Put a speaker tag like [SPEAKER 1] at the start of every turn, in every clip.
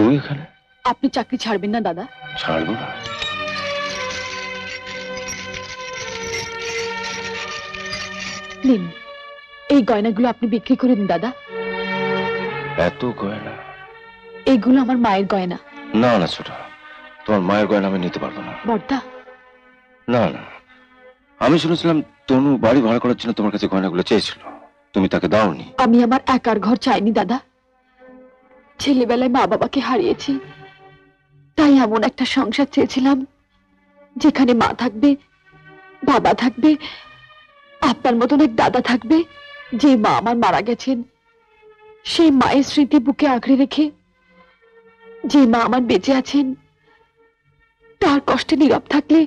[SPEAKER 1] তুই এখানে?
[SPEAKER 2] আপনি চাকরি ছাড়বেন না দাদা?
[SPEAKER 1] ছাড়বো না।
[SPEAKER 2] নিন, এই গয়নাগুলো আপনি বিক্রি করে দিন দাদা।
[SPEAKER 1] এত গয়না?
[SPEAKER 2] এইগুলো আমার মায়ের গয়না।
[SPEAKER 1] না না ছোট, তোমার মায়ের গয়না আমি নিতে পারবো না।
[SPEAKER 2] বড়দা,
[SPEAKER 1] না না, আমি শুনেছিলাম তনু বাড়ি ভাড়া করার জন্য তোমার কাছে গয়নাগুলো চেয়েছিল, তুমি তাকে দাওনি।
[SPEAKER 2] আমি আমার একার ঘর চাইনি দাদা। ছেলেবেলায় মা বাবাকে হারিয়েছি, তাই এমন একটা সংসার চেয়েছিলাম যেখানে মা থাকবে, বাবা থাকবে, আপনার মতন এক দাদা থাকবে। যে মা আমার মারা গেছেন, সেই মায়ের স্মৃতি বুকে আঁকড়ে রেখে যে মা আমার বেঁচে আছেন, তার কষ্টে নীরব থাকলে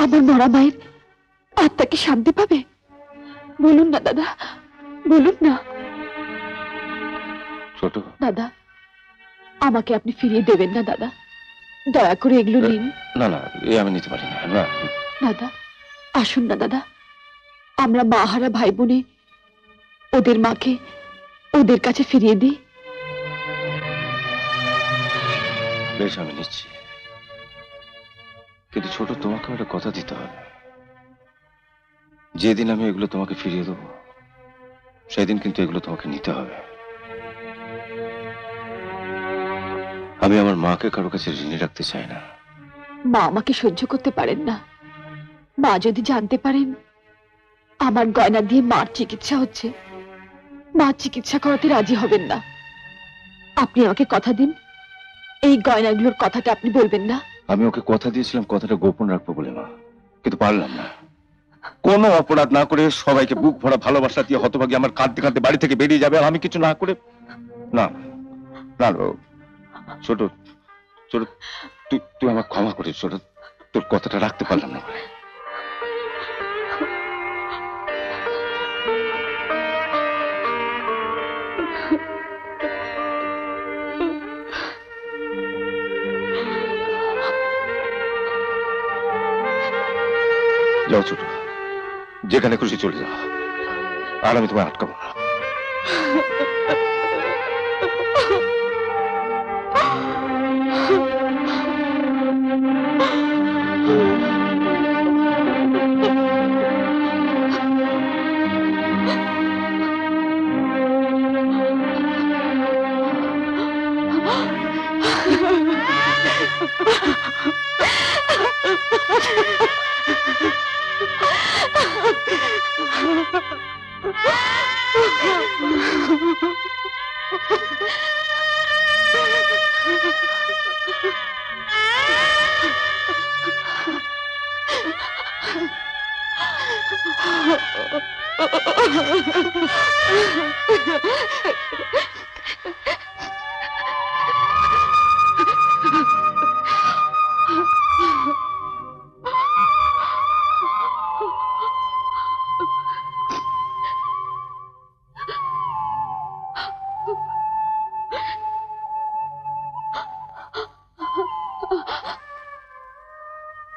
[SPEAKER 2] আমার মরা মায়ের আত্মা কি শান্তি পাবে? বলুন না দাদা, বলুন না।
[SPEAKER 1] ছোট
[SPEAKER 2] দাদা, আমাকে আপনি ফিরিয়ে দেবেন না দাদা, দয়া করে এগুলো নিন।
[SPEAKER 1] না না, এ আমি নিতে পারি না। না
[SPEAKER 2] দাদা, আসুন না দাদা, আমরা মা হারা ভাই বোনে ওদের মাকে ওদের কাছে ফিরিয়ে দিই।
[SPEAKER 1] বেশ, আমি নিচ্ছি, কিন্তু ছোট তোমাকে একটা কথা দিতে হবে। যেদিন আমি এগুলো তোমাকে ফিরিয়ে দেবো, সেদিন কিন্তু এগুলো তোমাকে নিতে হবে। আমি আমার মাকে কারো কাছে ঋণী রাখতে চাই না।
[SPEAKER 2] মা আমাকে সহ্য করতে পারেন না। মা যদি জানতে পারেন আমার গয়না দিয়ে মার চিকিৎসা হচ্ছে, মা চিকিৎসা করাতে রাজি হবেন না। আপনি আমাকে কথা দিন, এই গয়নাগুলোর কথাটা আপনি বলবেন না।
[SPEAKER 1] আমি ওকে কথা দিয়েছিলাম কথাটা গোপন রাখবো বলে মা, কিন্তু পারলাম না। কোনো অপরাধ না করে সবাইকে বুক ভরা ভালোবাসা দিয়ে হতভাগী আমার কাঁদতে কাঁদতে বাড়ি থেকে বেরিয়ে যাবে, আর আমি কিছু না করে। না না ছোট, ছোট, তুই তুই আমার ক্ষমা করিস ছোট, তোর কথাটা রাখতে পারলাম না বলে। যাও ছোট, যেখানে খুশি চলে যাও, আর আমি তোমায় আটকাবো না।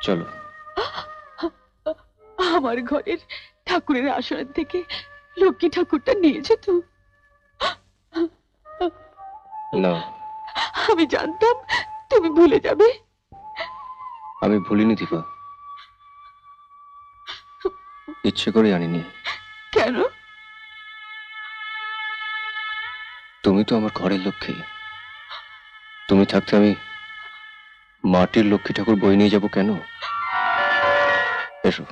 [SPEAKER 1] চলো।
[SPEAKER 2] আমার ঘরের ঠাকুরের আসনের থেকে লক্ষ্মী ঠাকুরটা নিয়েছো তো?
[SPEAKER 1] না,
[SPEAKER 2] আমি জানতাম তুমি ভুলে যাবে।
[SPEAKER 1] আমি ভুলিনি দীপা, ইচ্ছে করে আনিনি।
[SPEAKER 2] কেন?
[SPEAKER 1] তুমি তো আমার ঘরের লক্ষ্মী, তুমি থাকতে আমি মাটির লক্ষ্মী ঠাকুর বই নিয়ে যাবো কেন? এসো।